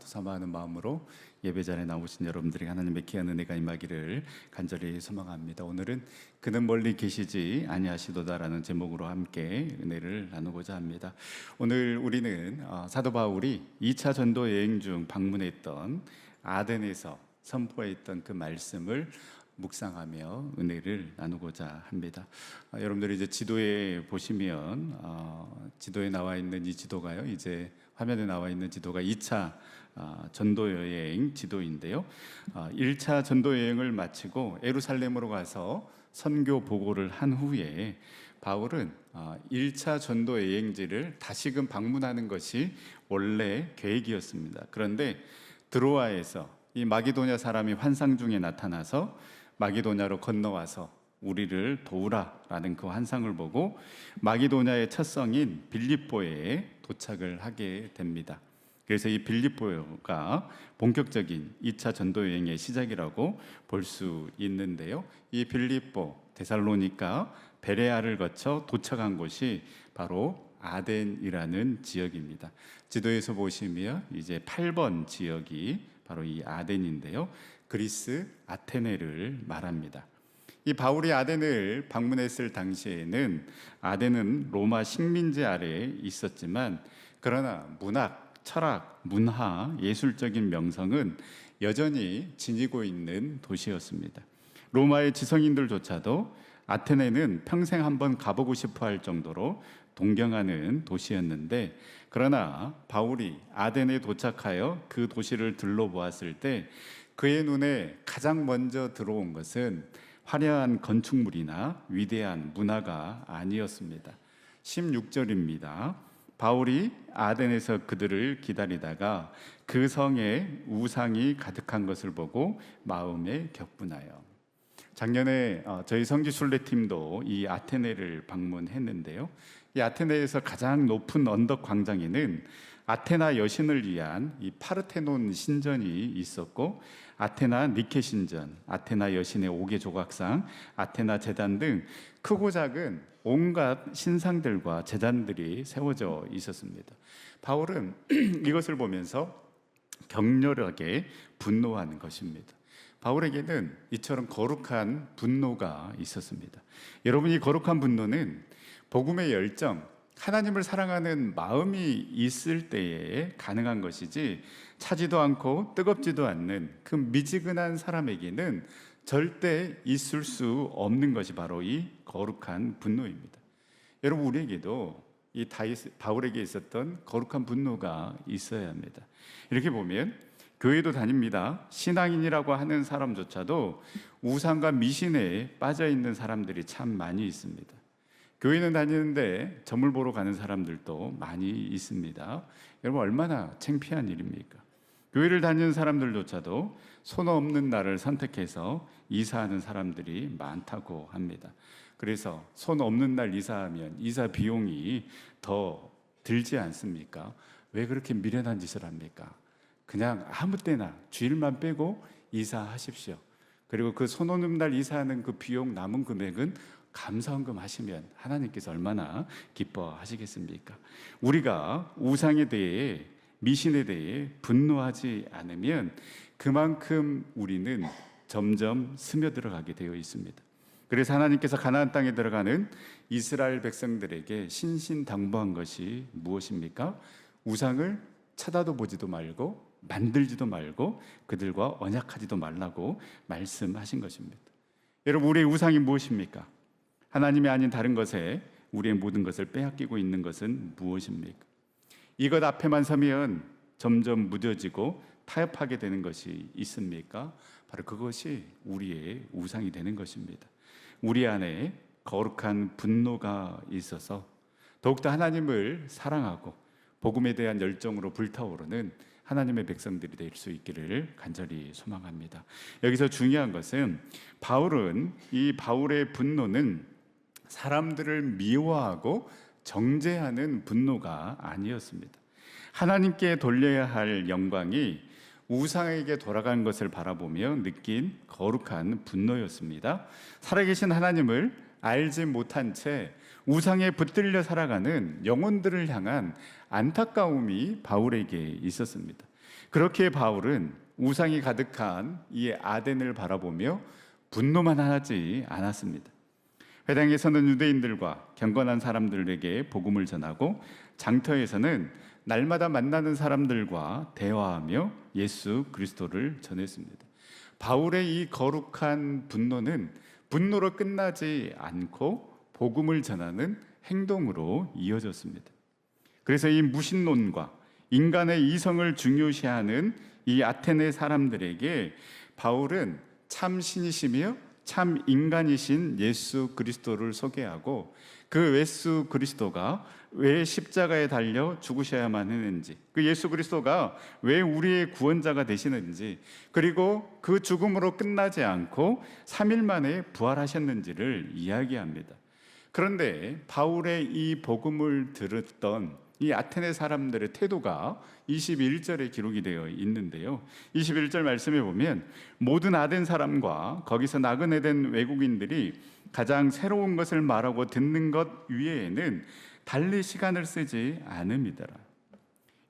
사모하는 마음으로 예배 자리에 나오신 여러분들에게 하나님의 귀한 은혜가 임하기를 간절히 소망합니다. 오늘은 그는 멀리 계시지 아니하시도다라는 제목으로 함께 은혜를 나누고자 합니다. 오늘 우리는 사도 바울이 2차 전도 여행 중 방문했던 아덴에서 선포했던 그 말씀을 묵상하며 은혜를 나누고자 합니다. 여러분들이 이제 지도에 보시면 지도에 나와 있는 이 지도가요, 이제 화면에 나와 있는 지도가 2차 전도 여행 지도인데요. 1차 전도 여행을 마치고 예루살렘으로 가서 선교 보고를 한 후에 바울은 1차 전도 여행지를 다시금 방문하는 것이 원래 계획이었습니다. 그런데 드로아에서 이 마게도냐 사람이 환상 중에 나타나서 마게도냐로 건너와서 우리를 도우라라는 그 환상을 보고 마게도냐의 첫 성인 빌립보에 도착을 하게 됩니다. 그래서 이 빌립보가 본격적인 2차 전도 여행의 시작이라고 볼 수 있는데요. 이 빌립보, 데살로니가, 베레아를 거쳐 도착한 곳이 바로 아덴이라는 지역입니다. 지도에서 보시면 이제 8번 지역이 바로 이 아덴인데요. 그리스 아테네를 말합니다. 이 바울이 아덴을 방문했을 당시에는 아덴은 로마 식민지 아래에 있었지만 그러나 문학, 철학, 문화, 예술적인 명성은 여전히 지니고 있는 도시였습니다. 로마의 지성인들조차도 아테네는 평생 한번 가보고 싶어 할 정도로 동경하는 도시였는데, 그러나 바울이 아덴에 도착하여 그 도시를 둘러보았을 때 그의 눈에 가장 먼저 들어온 것은 화려한 건축물이나 위대한 문화가 아니었습니다. 16절입니다. 바울이 아덴에서 그들을 기다리다가 그 성에 우상이 가득한 것을 보고 마음에 격분하여. 작년에 저희 성지순례팀도 이 아테네를 방문했는데요. 이 아테네에서 가장 높은 언덕 광장에는 아테나 여신을 위한 이 파르테논 신전이 있었고, 아테나 니케 신전, 아테나 여신의 5개 조각상, 아테나 제단 등 크고 작은 온갖 신상들과 제단들이 세워져 있었습니다. 바울은 이것을 보면서 격렬하게 분노하는 것입니다. 바울에게는 이처럼 거룩한 분노가 있었습니다. 여러분, 이 거룩한 분노는 복음의 열정, 하나님을 사랑하는 마음이 있을 때에 가능한 것이지, 차지도 않고 뜨겁지도 않는 그 미지근한 사람에게는 절대 있을 수 없는 것이 바로 이 거룩한 분노입니다. 여러분, 우리에게도 이 바울에게 있었던 거룩한 분노가 있어야 합니다. 이렇게 보면 교회도 다닙니다. 신앙인이라고 하는 사람조차도 우상과 미신에 빠져 있는 사람들이 참 많이 있습니다. 교회는 다니는데 점을 보러 가는 사람들도 많이 있습니다. 여러분, 얼마나 창피한 일입니까? 교회를 다니는 사람들조차도 손 없는 날을 선택해서 이사하는 사람들이 많다고 합니다. 그래서 손 없는 날 이사하면 이사 비용이 더 들지 않습니까? 왜 그렇게 미련한 짓을 합니까? 그냥 아무 때나 주일만 빼고 이사하십시오. 그리고 그 손 없는 날 이사하는 그 비용 남은 금액은 감사헌금 하시면 하나님께서 얼마나 기뻐하시겠습니까? 우리가 우상에 대해, 미신에 대해 분노하지 않으면 그만큼 우리는 점점 스며들어가게 되어 있습니다. 그래서 하나님께서 가나안 땅에 들어가는 이스라엘 백성들에게 신신당부한 것이 무엇입니까? 우상을 쳐다도 보지도 말고 만들지도 말고 그들과 언약하지도 말라고 말씀하신 것입니다. 여러분, 우리의 우상이 무엇입니까? 하나님이 아닌 다른 것에 우리의 모든 것을 빼앗기고 있는 것은 무엇입니까? 이것 앞에만 서면 점점 무뎌지고 타협하게 되는 것이 있습니까? 바로 그것이 우리의 우상이 되는 것입니다. 우리 안에 거룩한 분노가 있어서 더욱더 하나님을 사랑하고 복음에 대한 열정으로 불타오르는 하나님의 백성들이 될 수 있기를 간절히 소망합니다. 여기서 중요한 것은 이 바울의 분노는 사람들을 미워하고 정죄하는 분노가 아니었습니다. 하나님께 돌려야 할 영광이 우상에게 돌아간 것을 바라보며 느낀 거룩한 분노였습니다. 살아계신 하나님을 알지 못한 채 우상에 붙들려 살아가는 영혼들을 향한 안타까움이 바울에게 있었습니다. 그렇게 바울은 우상이 가득한 이 아덴을 바라보며 분노만 하지 않았습니다. 회당에서는 유대인들과 경건한 사람들에게 복음을 전하고 장터에서는 날마다 만나는 사람들과 대화하며 예수 그리스도를 전했습니다. 바울의 이 거룩한 분노는 분노로 끝나지 않고 복음을 전하는 행동으로 이어졌습니다. 그래서 이 무신론과 인간의 이성을 중요시하는 이 아테네 사람들에게 바울은 참 신이시며 참 인간이신 예수 그리스도를 소개하고 그 예수 그리스도가 왜 십자가에 달려 죽으셔야만 했는지, 그 예수 그리스도가 왜 우리의 구원자가 되시는지, 그리고 그 죽음으로 끝나지 않고 3일 만에 부활하셨는지를 이야기합니다. 그런데 바울의 이 복음을 들었던 이 아테네 사람들의 태도가 21절에 기록이 되어 있는데요, 21절 말씀에 보면 모든 아덴 사람과 거기서 나그네된 외국인들이 가장 새로운 것을 말하고 듣는 것 위에는 달리 시간을 쓰지 않음이더라.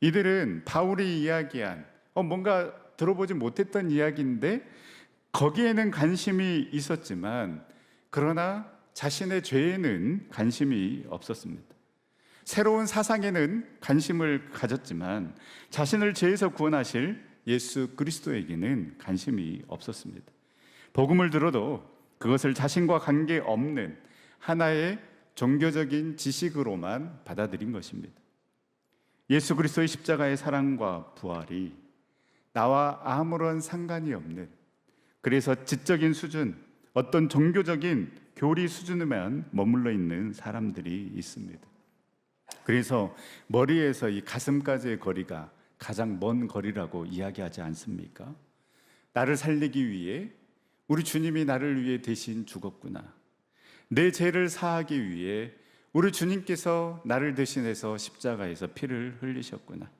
이들은 바울이 이야기한 뭔가 들어보지 못했던 이야기인데 거기에는 관심이 있었지만 그러나 자신의 죄에는 관심이 없었습니다. 새로운 사상에는 관심을 가졌지만 자신을 죄에서 구원하실 예수 그리스도에게는 관심이 없었습니다. 복음을 들어도 그것을 자신과 관계없는 하나의 종교적인 지식으로만 받아들인 것입니다. 예수 그리스도의 십자가의 사랑과 부활이 나와 아무런 상관이 없는, 그래서 지적인 수준, 어떤 종교적인 교리 수준에만 머물러 있는 사람들이 있습니다. 그래서 머리에서 이 가슴까지의 거리가 가장 먼 거리라고 이야기하지 않습니까? 나를 살리기 위해 우리 주님이 나를 위해 대신 죽었구나. 내 죄를 사하기 위해 우리 주님께서 나를 대신해서 십자가에서 피를 흘리셨구나.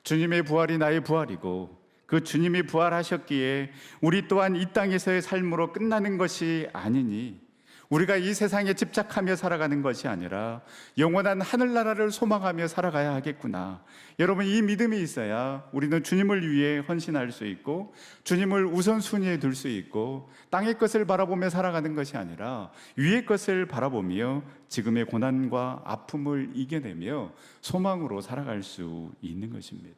주님의 부활이 나의 부활이고 그 주님이 부활하셨기에 우리 또한 이 땅에서의 삶으로 끝나는 것이 아니니, 우리가 이 세상에 집착하며 살아가는 것이 아니라 영원한 하늘나라를 소망하며 살아가야 하겠구나. 여러분, 이 믿음이 있어야 우리는 주님을 위해 헌신할 수 있고 주님을 우선순위에 둘 수 있고 땅의 것을 바라보며 살아가는 것이 아니라 위의 것을 바라보며 지금의 고난과 아픔을 이겨내며 소망으로 살아갈 수 있는 것입니다.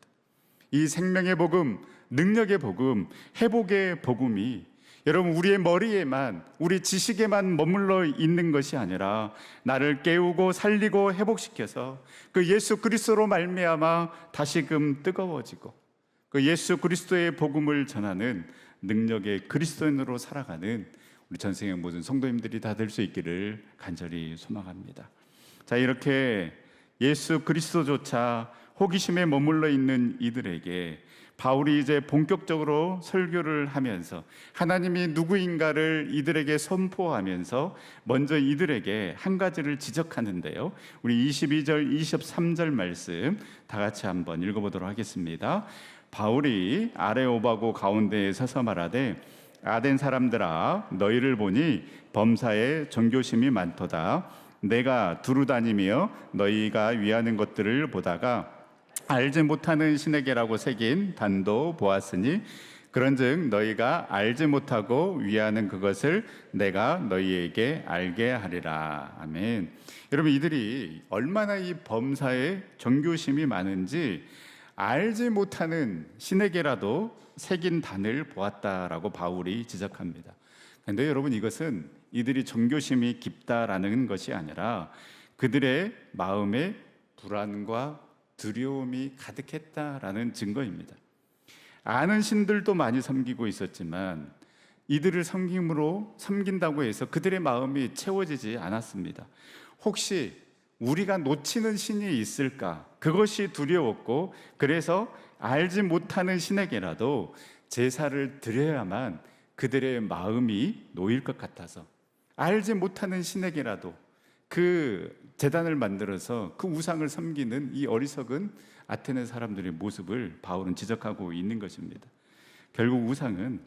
이 생명의 복음, 능력의 복음, 회복의 복음이 여러분 우리의 머리에만, 우리 지식에만 머물러 있는 것이 아니라 나를 깨우고 살리고 회복시켜서 그 예수 그리스도로 말미암아 다시금 뜨거워지고 그 예수 그리스도의 복음을 전하는 능력의 그리스도인으로 살아가는 우리 전생의 모든 성도님들이 다 될 수 있기를 간절히 소망합니다. 자, 이렇게 예수 그리스도조차 호기심에 머물러 있는 이들에게 바울이 이제 본격적으로 설교를 하면서 하나님이 누구인가를 이들에게 선포하면서 먼저 이들에게 한 가지를 지적하는데요, 우리 22절 23절 말씀 다 같이 한번 읽어보도록 하겠습니다. 바울이 아레오바고 가운데에 서서 말하되 아덴 사람들아, 너희를 보니 범사에 정교심이 많도다. 내가 두루 다니며 너희가 위하는 것들을 보다가 알지 못하는 신에게라고 새긴 단도 보았으니 그런즉 너희가 알지 못하고 위하는 그것을 내가 너희에게 알게 하리라. 아멘. 여러분, 이들이 얼마나 이 범사에 정교심이 많은지 알지 못하는 신에게라도 새긴 단을 보았다라고 바울이 지적합니다. 그런데 여러분, 이것은 이들이 정교심이 깊다라는 것이 아니라 그들의 마음에 불안과 두려움이 가득했다라는 증거입니다. 아는 신들도 많이 섬기고 있었지만 이들을 섬긴다고 해서 그들의 마음이 채워지지 않았습니다. 혹시 우리가 놓치는 신이 있을까? 그것이 두려웠고, 그래서 알지 못하는 신에게라도 제사를 드려야만 그들의 마음이 놓일 것 같아서 알지 못하는 신에게라도 그 제단을 만들어서 그 우상을 섬기는 이 어리석은 아테네 사람들의 모습을 바울은 지적하고 있는 것입니다. 결국 우상은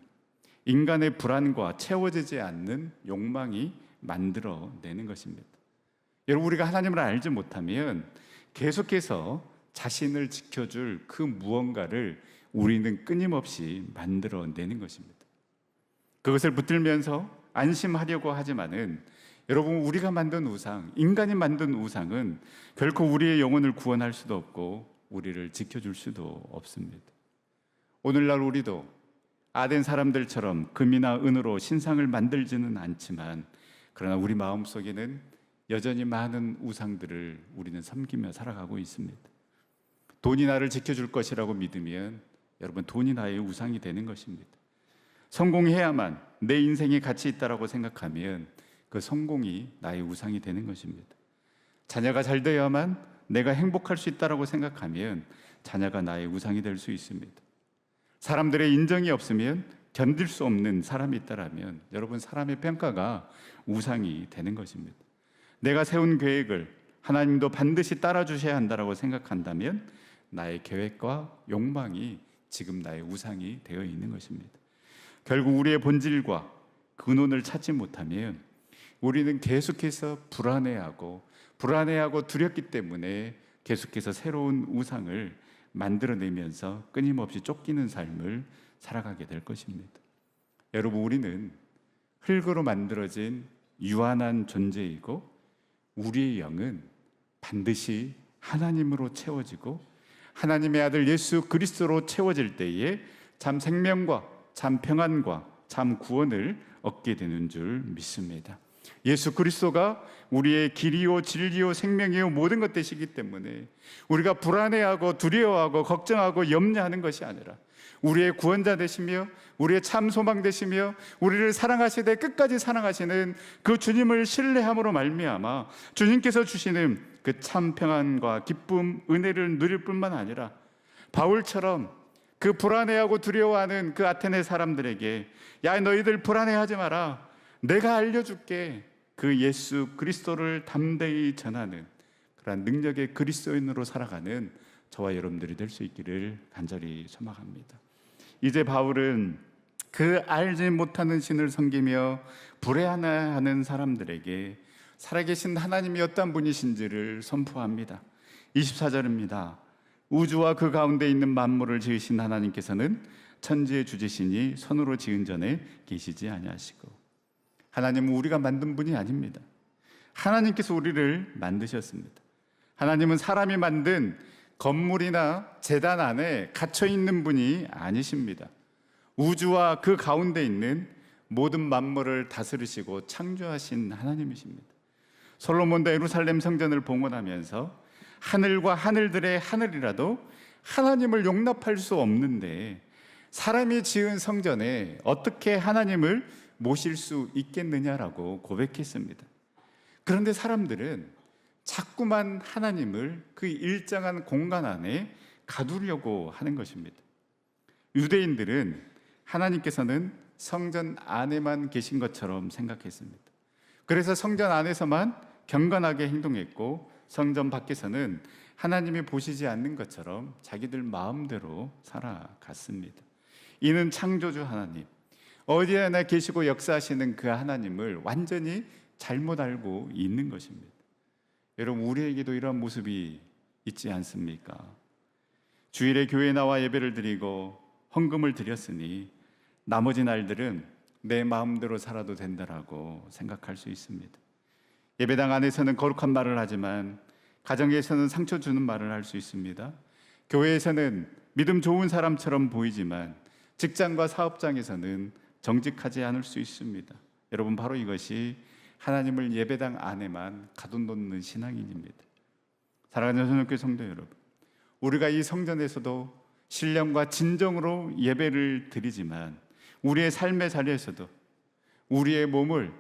인간의 불안과 채워지지 않는 욕망이 만들어내는 것입니다. 여러분, 우리가 하나님을 알지 못하면 계속해서 자신을 지켜줄 그 무언가를 우리는 끊임없이 만들어내는 것입니다. 그것을 붙들면서 안심하려고 하지만은 여러분, 우리가 만든 우상, 인간이 만든 우상은 결코 우리의 영혼을 구원할 수도 없고 우리를 지켜줄 수도 없습니다. 오늘날 우리도 아덴 사람들처럼 금이나 은으로 신상을 만들지는 않지만, 그러나 우리 마음속에는 여전히 많은 우상들을 우리는 섬기며 살아가고 있습니다. 돈이 나를 지켜줄 것이라고 믿으면 여러분, 돈이 나의 우상이 되는 것입니다. 성공해야만 내 인생에 가치 있다라고 생각하면 그 성공이 나의 우상이 되는 것입니다. 자녀가 잘 되어야만 내가 행복할 수 있다라고 생각하면 자녀가 나의 우상이 될 수 있습니다. 사람들의 인정이 없으면 견딜 수 없는 사람이 있다라면 여러분, 사람의 평가가 우상이 되는 것입니다. 내가 세운 계획을 하나님도 반드시 따라주셔야 한다라고 생각한다면 나의 계획과 욕망이 지금 나의 우상이 되어 있는 것입니다. 결국 우리의 본질과 근원을 찾지 못하면 우리는 계속해서 불안해하고 두렵기 때문에 계속해서 새로운 우상을 만들어내면서 끊임없이 쫓기는 삶을 살아가게 될 것입니다. 여러분, 우리는 흙으로 만들어진 유한한 존재이고 우리의 영은 반드시 하나님으로 채워지고 하나님의 아들 예수 그리스도로 채워질 때에 참 생명과 참 평안과 참 구원을 얻게 되는 줄 믿습니다. 예수 그리스도가 우리의 길이요 진리요 생명이요 모든 것 되시기 때문에 우리가 불안해하고 두려워하고 걱정하고 염려하는 것이 아니라 우리의 구원자 되시며 우리의 참 소망 되시며 우리를 사랑하시되 끝까지 사랑하시는 그 주님을 신뢰함으로 말미암아 주님께서 주시는 그 참 평안과 기쁨, 은혜를 누릴 뿐만 아니라 바울처럼 그 불안해하고 두려워하는 그 아테네 사람들에게 야, 너희들 불안해하지 마라, 내가 알려줄게, 그 예수 그리스도를 담대히 전하는 그러한 능력의 그리스도인으로 살아가는 저와 여러분들이 될 수 있기를 간절히 소망합니다. 이제 바울은 그 알지 못하는 신을 섬기며 불행해하는 사람들에게 살아계신 하나님이 어떤 분이신지를 선포합니다. 24절입니다. 우주와 그 가운데 있는 만물을 지으신 하나님께서는 천지의 주지시니 손으로 지은 전에 계시지 아니하시고, 하나님은 우리가 만든 분이 아닙니다. 하나님께서 우리를 만드셨습니다. 하나님은 사람이 만든 건물이나 제단 안에 갇혀 있는 분이 아니십니다. 우주와 그 가운데 있는 모든 만물을 다스리시고 창조하신 하나님이십니다. 솔로몬도 예루살렘 성전을 봉헌하면서 하늘과 하늘들의 하늘이라도 하나님을 용납할 수 없는데 사람이 지은 성전에 어떻게 하나님을 모실 수 있겠느냐라고 고백했습니다. 그런데 사람들은 자꾸만 하나님을 그 일정한 공간 안에 가두려고 하는 것입니다. 유대인들은 하나님께서는 성전 안에만 계신 것처럼 생각했습니다. 그래서 성전 안에서만 경건하게 행동했고 성전 밖에서는 하나님이 보시지 않는 것처럼 자기들 마음대로 살아갔습니다. 이는 창조주 하나님, 어디에나 계시고 역사하시는 그 하나님을 완전히 잘못 알고 있는 것입니다. 여러분, 우리에게도 이런 모습이 있지 않습니까? 주일에 교회에 나와 예배를 드리고 헌금을 드렸으니 나머지 날들은 내 마음대로 살아도 된다라고 생각할 수 있습니다. 예배당 안에서는 거룩한 말을 하지만 가정에서는 상처 주는 말을 할 수 있습니다. 교회에서는 믿음 좋은 사람처럼 보이지만 직장과 사업장에서는 정직하지 않을 수 있습니다. 여러분, 바로 이것이 하나님을 예배당 안에만 가둬놓는 신앙인입니다. 사랑하는 선교회 성도 여러분, 우리가 이 성전에서도 신령과 진정으로 예배를 드리지만 우리의 삶의 자리에서도 우리의 몸을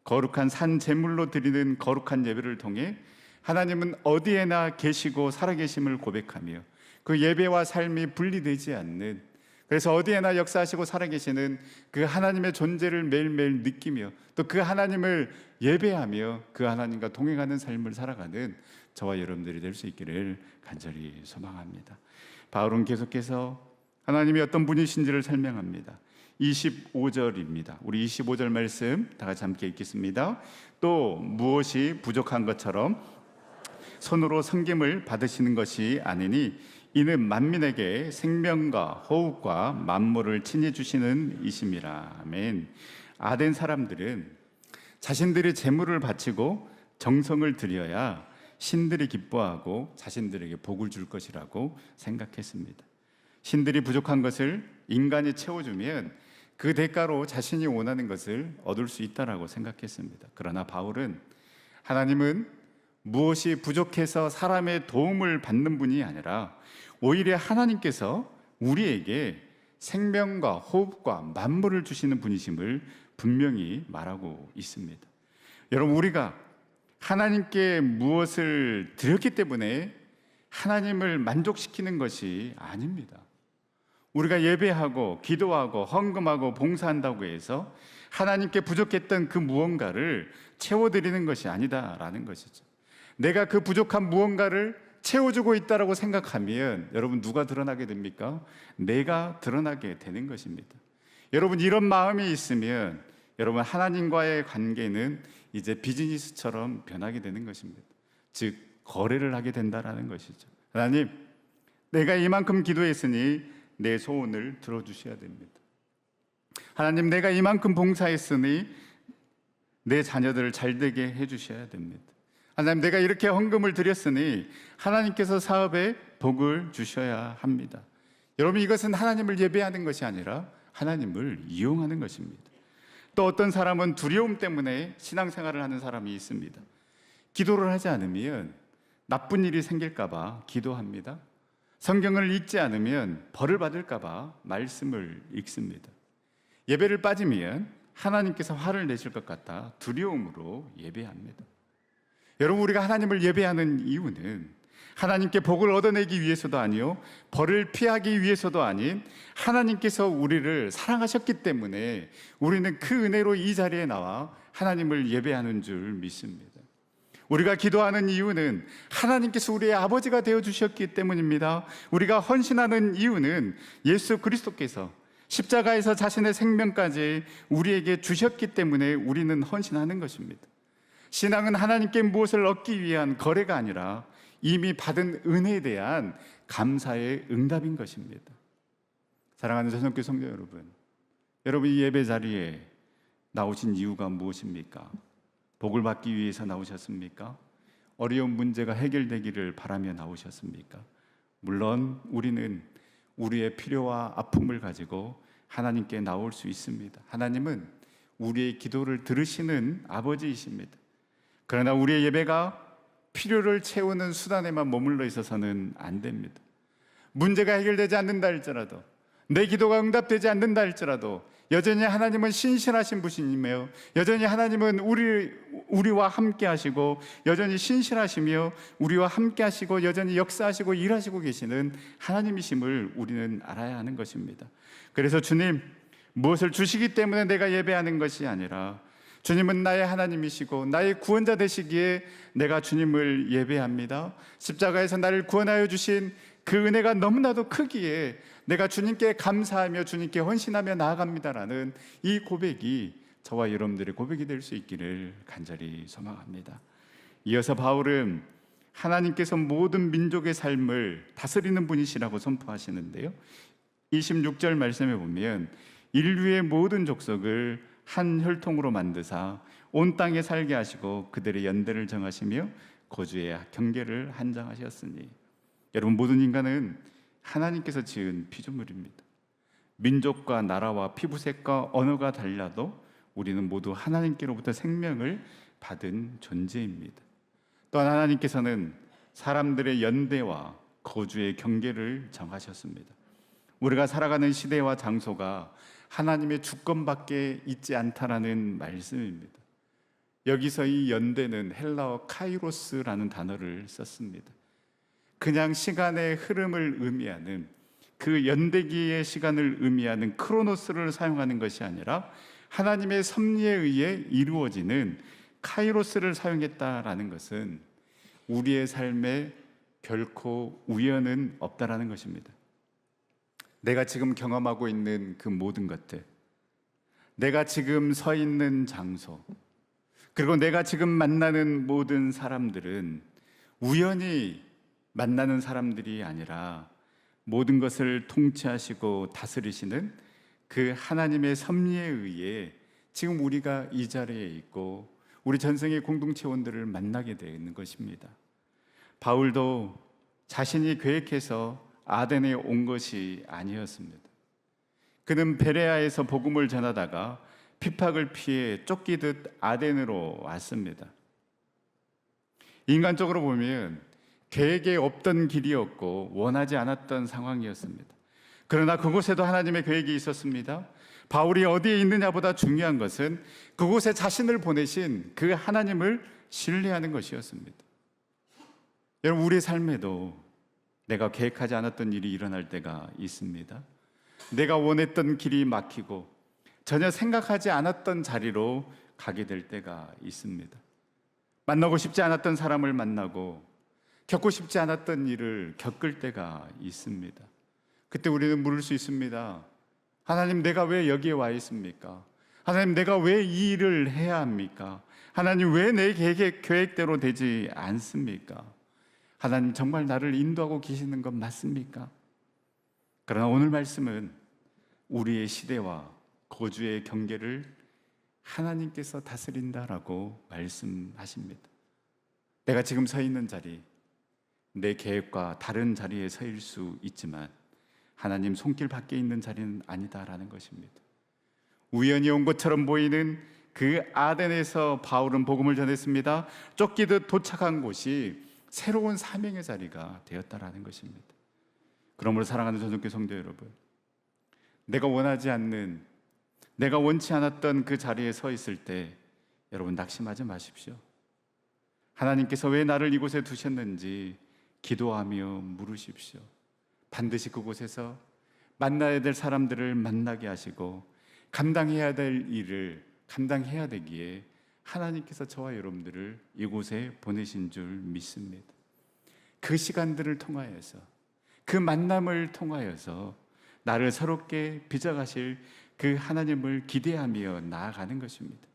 거룩한 산 제물로 드리는 거룩한 예배를 통해 하나님은 어디에나 계시고 살아계심을 고백하며 그 예배와 삶이 분리되지 않는, 그래서 어디에나 역사하시고 살아계시는 그 하나님의 존재를 매일매일 느끼며 또 그 하나님을 예배하며 그 하나님과 동행하는 삶을 살아가는 저와 여러분들이 될 수 있기를 간절히 소망합니다. 바울은 계속해서 하나님이 어떤 분이신지를 설명합니다. 25절입니다. 우리 25절 말씀 다 같이 함께 읽겠습니다. 또 무엇이 부족한 것처럼 손으로 섬김을 받으시는 것이 아니니 이는 만민에게 생명과 호흡과 만물을 친히 주시는 이심이라. 아멘. 아덴 사람들은 자신들이 재물을 바치고 정성을 들여야 신들이 기뻐하고 자신들에게 복을 줄 것이라고 생각했습니다. 신들이 부족한 것을 인간이 채워주면 그 대가로 자신이 원하는 것을 얻을 수 있다라고 생각했습니다. 그러나 바울은 하나님은 무엇이 부족해서 사람의 도움을 받는 분이 아니라 오히려 하나님께서 우리에게 생명과 호흡과 만물을 주시는 분이심을 분명히 말하고 있습니다. 여러분, 우리가 하나님께 무엇을 드렸기 때문에 하나님을 만족시키는 것이 아닙니다. 우리가 예배하고 기도하고 헌금하고 봉사한다고 해서 하나님께 부족했던 그 무언가를 채워드리는 것이 아니다라는 것이죠. 내가 그 부족한 무언가를 채워주고 있다라고 생각하면 여러분, 누가 드러나게 됩니까? 내가 드러나게 되는 것입니다. 여러분, 이런 마음이 있으면 여러분, 하나님과의 관계는 이제 비즈니스처럼 변하게 되는 것입니다. 즉, 거래를 하게 된다라는 것이죠. 하나님, 내가 이만큼 기도했으니 내 소원을 들어주셔야 됩니다. 하나님, 내가 이만큼 봉사했으니 내 자녀들을 잘되게 해주셔야 됩니다. 하나님, 내가 이렇게 헌금을 드렸으니 하나님께서 사업에 복을 주셔야 합니다. 여러분, 이것은 하나님을 예배하는 것이 아니라 하나님을 이용하는 것입니다. 또 어떤 사람은 두려움 때문에 신앙생활을 하는 사람이 있습니다. 기도를 하지 않으면 나쁜 일이 생길까 봐 기도합니다. 성경을 읽지 않으면 벌을 받을까 봐 말씀을 읽습니다. 예배를 빠지면 하나님께서 화를 내실 것 같아 두려움으로 예배합니다. 여러분, 우리가 하나님을 예배하는 이유는 하나님께 복을 얻어내기 위해서도 아니요, 벌을 피하기 위해서도 아닌 하나님께서 우리를 사랑하셨기 때문에 우리는 그 은혜로 이 자리에 나와 하나님을 예배하는 줄 믿습니다. 우리가 기도하는 이유는 하나님께서 우리의 아버지가 되어주셨기 때문입니다. 우리가 헌신하는 이유는 예수 그리스도께서 십자가에서 자신의 생명까지 우리에게 주셨기 때문에 우리는 헌신하는 것입니다. 신앙은 하나님께 무엇을 얻기 위한 거래가 아니라 이미 받은 은혜에 대한 감사의 응답인 것입니다. 사랑하는 전성교 성도 여러분, 이 예배 자리에 나오신 이유가 무엇입니까? 복을 받기 위해서 나오셨습니까? 어려운 문제가 해결되기를 바라며 나오셨습니까? 물론 우리는 우리의 필요와 아픔을 가지고 하나님께 나올 수 있습니다. 하나님은 우리의 기도를 들으시는 아버지이십니다. 그러나 우리의 예배가 필요를 채우는 수단에만 머물러 있어서는 안 됩니다. 문제가 해결되지 않는다 할지라도, 내 기도가 응답되지 않는다 할지라도 여전히 하나님은 신실하신 분이며 여전히 하나님은 우리와 함께 하시고 여전히 신실하시며 우리와 함께 하시고 여전히 역사하시고 일하시고 계시는 하나님이심을 우리는 알아야 하는 것입니다. 그래서 주님, 무엇을 주시기 때문에 내가 예배하는 것이 아니라 주님은 나의 하나님이시고 나의 구원자 되시기에 내가 주님을 예배합니다. 십자가에서 나를 구원하여 주신 그 은혜가 너무나도 크기에 내가 주님께 감사하며 주님께 헌신하며 나아갑니다라는 이 고백이 저와 여러분들의 고백이 될 수 있기를 간절히 소망합니다. 이어서 바울은 하나님께서 모든 민족의 삶을 다스리는 분이시라고 선포하시는데요, 26절 말씀에 보면 인류의 모든 족속을 한 혈통으로 만드사 온 땅에 살게 하시고 그들의 연대를 정하시며 거주의 경계를 한정하셨으니. 여러분, 모든 인간은 하나님께서 지은 피조물입니다. 민족과 나라와 피부색과 언어가 달라도 우리는 모두 하나님께로부터 생명을 받은 존재입니다. 또한 하나님께서는 사람들의 연대와 거주의 경계를 정하셨습니다. 우리가 살아가는 시대와 장소가 하나님의 주권밖에 있지 않다라는 말씀입니다. 여기서 이 연대는 헬라어 카이로스라는 단어를 썼습니다. 그냥 시간의 흐름을 의미하는, 그 연대기의 시간을 의미하는 크로노스를 사용하는 것이 아니라 하나님의 섭리에 의해 이루어지는 카이로스를 사용했다라는 것은 우리의 삶에 결코 우연은 없다라는 것입니다. 내가 지금 경험하고 있는 그 모든 것들, 내가 지금 서 있는 장소, 그리고 내가 지금 만나는 모든 사람들은 우연히 만나는 사람들이 아니라 모든 것을 통치하시고 다스리시는 그 하나님의 섭리에 의해 지금 우리가 이 자리에 있고 우리 전생의 공동체원들을 만나게 되는 것입니다. 바울도 자신이 계획해서 아덴에 온 것이 아니었습니다. 그는 베레아에서 복음을 전하다가 핍박을 피해 쫓기듯 아덴으로 왔습니다. 인간적으로 보면 계획에 없던 길이었고 원하지 않았던 상황이었습니다. 그러나 그곳에도 하나님의 계획이 있었습니다. 바울이 어디에 있느냐보다 중요한 것은 그곳에 자신을 보내신 그 하나님을 신뢰하는 것이었습니다. 여러분, 우리 삶에도 내가 계획하지 않았던 일이 일어날 때가 있습니다. 내가 원했던 길이 막히고 전혀 생각하지 않았던 자리로 가게 될 때가 있습니다. 만나고 싶지 않았던 사람을 만나고 겪고 싶지 않았던 일을 겪을 때가 있습니다. 그때 우리는 물을 수 있습니다. 하나님, 내가 왜 여기에 와 있습니까? 하나님, 내가 왜 이 일을 해야 합니까? 하나님, 왜 내 계획대로 되지 않습니까? 하나님, 정말 나를 인도하고 계시는 건 맞습니까? 그러나 오늘 말씀은 우리의 시대와 거주의 경계를 하나님께서 다스린다라고 말씀하십니다. 내가 지금 서 있는 자리, 내 계획과 다른 자리에 서일 수 있지만 하나님 손길 밖에 있는 자리는 아니다라는 것입니다. 우연히 온 것처럼 보이는 그 아덴에서 바울은 복음을 전했습니다. 쫓기듯 도착한 곳이 새로운 사명의 자리가 되었다라는 것입니다. 그러므로 사랑하는 전속교 성도 여러분, 내가 원하지 않는, 내가 원치 않았던 그 자리에 서 있을 때 여러분 낙심하지 마십시오. 하나님께서 왜 나를 이곳에 두셨는지 기도하며 물으십시오. 반드시 그곳에서 만나야 될 사람들을 만나게 하시고 감당해야 될 일을 감당해야 되기에 하나님께서 저와 여러분들을 이곳에 보내신 줄 믿습니다. 그 시간들을 통하여서, 그 만남을 통하여서 나를 새롭게 빚어가실 그 하나님을 기대하며 나아가는 것입니다.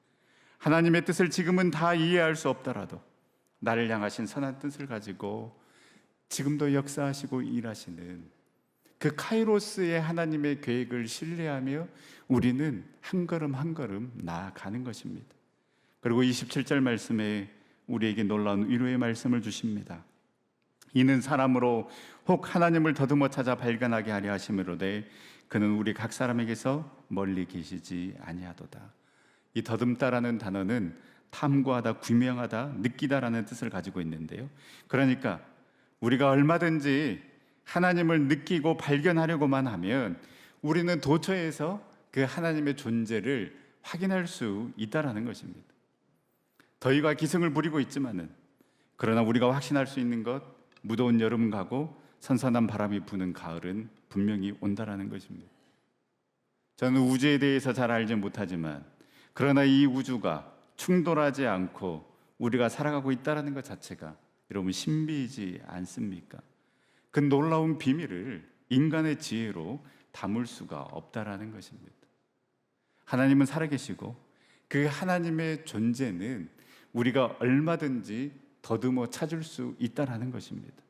하나님의 뜻을 지금은 다 이해할 수 없더라도 나를 향하신 선한 뜻을 가지고 지금도 역사하시고 일하시는 그 카이로스의 하나님의 계획을 신뢰하며 우리는 한 걸음 한 걸음 나아가는 것입니다. 그리고 27절 말씀에 우리에게 놀라운 위로의 말씀을 주십니다. 이는 사람으로 혹 하나님을 더듬어 찾아 발견하게 하려 하심이로되 그는 우리 각 사람에게서 멀리 계시지 아니하도다. 이 더듬다라는 단어는 탐구하다, 규명하다, 느끼다라는 뜻을 가지고 있는데요. 그러니까 우리가 얼마든지 하나님을 느끼고 발견하려고만 하면 우리는 도처에서 그 하나님의 존재를 확인할 수 있다라는 것입니다. 더위가 기승을 부리고 있지만은 그러나 우리가 확신할 수 있는 것, 무더운 여름 가고 선선한 바람이 부는 가을은 분명히 온다라는 것입니다. 저는 우주에 대해서 잘 알지 못하지만 그러나 이 우주가 충돌하지 않고 우리가 살아가고 있다는 것 자체가 여러분 신비이지 않습니까? 그 놀라운 비밀을 인간의 지혜로 담을 수가 없다라는 것입니다. 하나님은 살아계시고 그 하나님의 존재는 우리가 얼마든지 더듬어 찾을 수 있다라는 것입니다.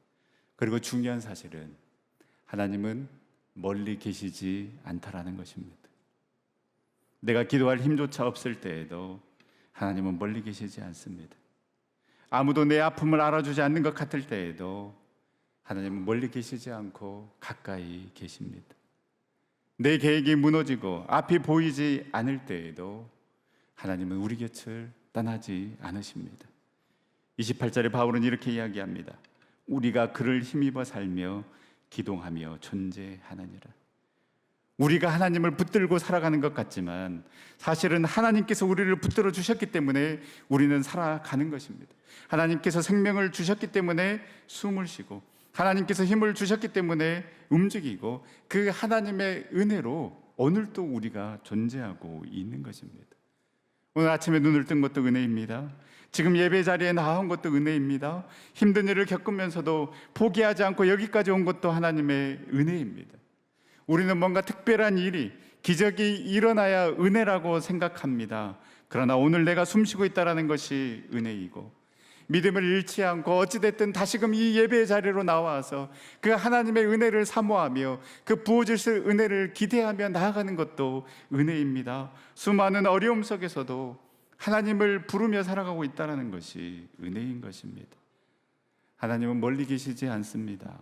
그리고 중요한 사실은 하나님은 멀리 계시지 않다라는 것입니다. 내가 기도할 힘조차 없을 때에도 하나님은 멀리 계시지 않습니다. 아무도 내 아픔을 알아주지 않는 것 같을 때에도 하나님은 멀리 계시지 않고 가까이 계십니다. 내 계획이 무너지고 앞이 보이지 않을 때에도 하나님은 우리 곁을 떠나지 않으십니다. 28절에 바울은 이렇게 이야기합니다. 우리가 그를 힘입어 살며 기동하며 존재하느니라. 우리가 하나님을 붙들고 살아가는 것 같지만 사실은 하나님께서 우리를 붙들어 주셨기 때문에 우리는 살아가는 것입니다. 하나님께서 생명을 주셨기 때문에 숨을 쉬고 하나님께서 힘을 주셨기 때문에 움직이고 그 하나님의 은혜로 오늘도 우리가 존재하고 있는 것입니다. 오늘 아침에 눈을 뜬 것도 은혜입니다. 지금 예배 자리에 나온 것도 은혜입니다. 힘든 일을 겪으면서도 포기하지 않고 여기까지 온 것도 하나님의 은혜입니다. 우리는 뭔가 특별한 일이, 기적이 일어나야 은혜라고 생각합니다. 그러나 오늘 내가 숨쉬고 있다는 것이 은혜이고 믿음을 잃지 않고 어찌됐든 다시금 이 예배의 자리로 나와서 그 하나님의 은혜를 사모하며 그 부어주실 은혜를 기대하며 나아가는 것도 은혜입니다. 수많은 어려움 속에서도 하나님을 부르며 살아가고 있다는 것이 은혜인 것입니다. 하나님은 멀리 계시지 않습니다.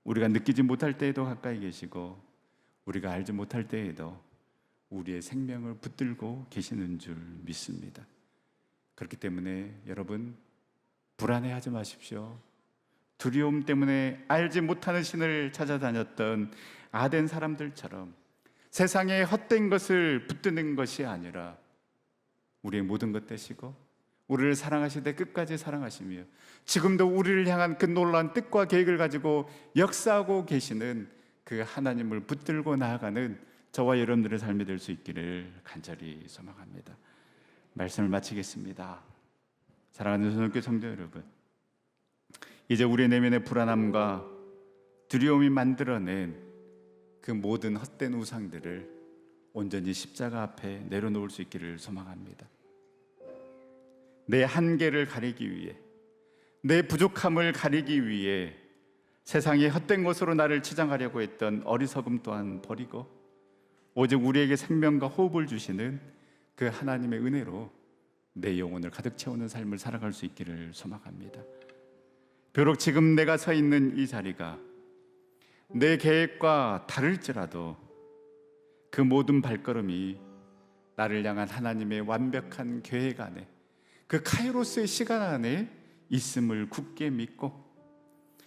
우리가 느끼지 못할 때에도 가까이 계시고 우리가 알지 못할 때에도 우리의 생명을 붙들고 계시는 줄 믿습니다. 그렇기 때문에 여러분, 불안해하지 마십시오. 두려움 때문에 알지 못하는 신을 찾아다녔던 아덴 사람들처럼 세상의 헛된 것을 붙드는 것이 아니라 우리의 모든 것 되시고 우리를 사랑하시되 끝까지 사랑하시며 지금도 우리를 향한 그 놀라운 뜻과 계획을 가지고 역사하고 계시는 그 하나님을 붙들고 나아가는 저와 여러분들의 삶이 될 수 있기를 간절히 소망합니다. 말씀을 마치겠습니다. 사랑하는 선교회 성도 여러분, 이제 우리의 내면의 불안함과 두려움이 만들어낸 그 모든 헛된 우상들을 온전히 십자가 앞에 내려놓을 수 있기를 소망합니다. 내 한계를 가리기 위해, 내 부족함을 가리기 위해 세상의 헛된 것으로 나를 치장하려고 했던 어리석음 또한 버리고 오직 우리에게 생명과 호흡을 주시는 그 하나님의 은혜로 내 영혼을 가득 채우는 삶을 살아갈 수 있기를 소망합니다. 비록 지금 내가 서 있는 이 자리가 내 계획과 다를지라도 그 모든 발걸음이 나를 향한 하나님의 완벽한 계획 안에, 그 카이로스의 시간 안에 있음을 굳게 믿고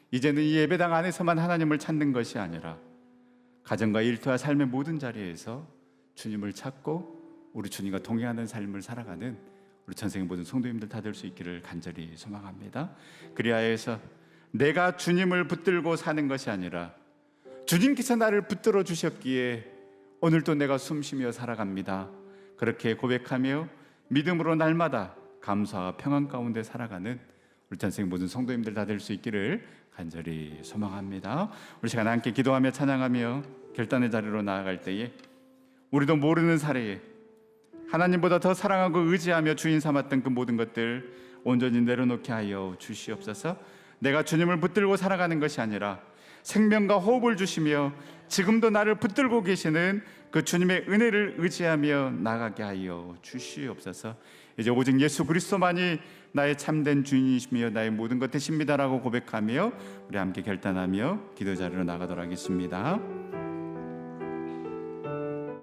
이제는 이 예배당 안에서만 하나님을 찾는 것이 아니라 가정과 일터와 삶의 모든 자리에서 주님을 찾고 우리 주님과 동행하는 삶을 살아가는 우리 전생의 모든 성도님들 다 될 수 있기를 간절히 소망합니다. 그리하여서 내가 주님을 붙들고 사는 것이 아니라 주님께서 나를 붙들어 주셨기에 오늘도 내가 숨쉬며 살아갑니다. 그렇게 고백하며 믿음으로 날마다 감사와 평안 가운데 살아가는 우리 전생 모든 성도님들 다 될 수 있기를 간절히 소망합니다. 우리 시간 함께 기도하며 찬양하며 결단의 자리로 나아갈 때에 우리도 모르는 사이에 하나님보다 더 사랑하고 의지하며 주인 삼았던 그 모든 것들 온전히 내려놓게 하여 주시옵소서. 내가 주님을 붙들고 살아가는 것이 아니라 생명과 호흡을 주시며 지금도 나를 붙들고 계시는 그 주님의 은혜를 의지하며 나가게 하여 주시옵소서. 이제 오직 예수 그리스도만이 나의 참된 주인이시며 나의 모든 것 되십니다라고 고백하며 우리 함께 결단하며 기도 자리로 나가도록 하겠습니다.